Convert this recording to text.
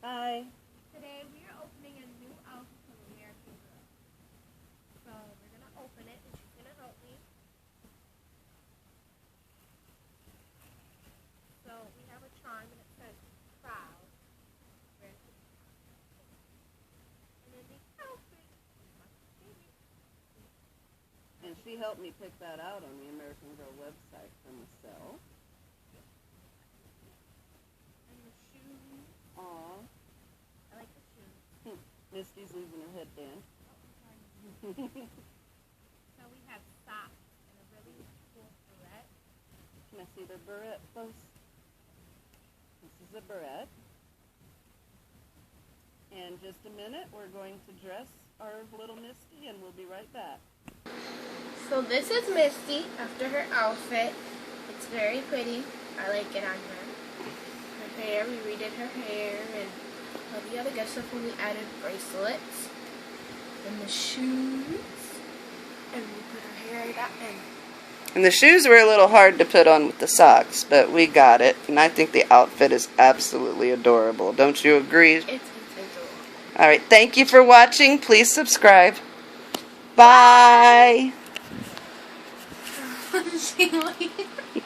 Bye. Today we are opening a new outfit from American Girl. So we're gonna open it and she's gonna help me. So we have a charm and it says proud. And then the outfit is my favorite. And she helped me pick that out on the American Girl website from the cell. And the shoes. Aw. I like the shoes. Misty's losing her headband. So we have socks and a really cool barrette. Can I see the barrette close? This is a barrette. In just a minute, we're going to dress our little Misty, and we'll be right back. So this is Misty after her outfit. It's very pretty. I like it on her. Her hair, we redid her hair and all the other good stuff when we added bracelets. And the shoes. And we put her hair back in. And the shoes were a little hard to put on with the socks, but we got it. And I think the outfit is absolutely adorable. Don't you agree? It's adorable. All right, thank you for watching. Please subscribe. Bye. See you later.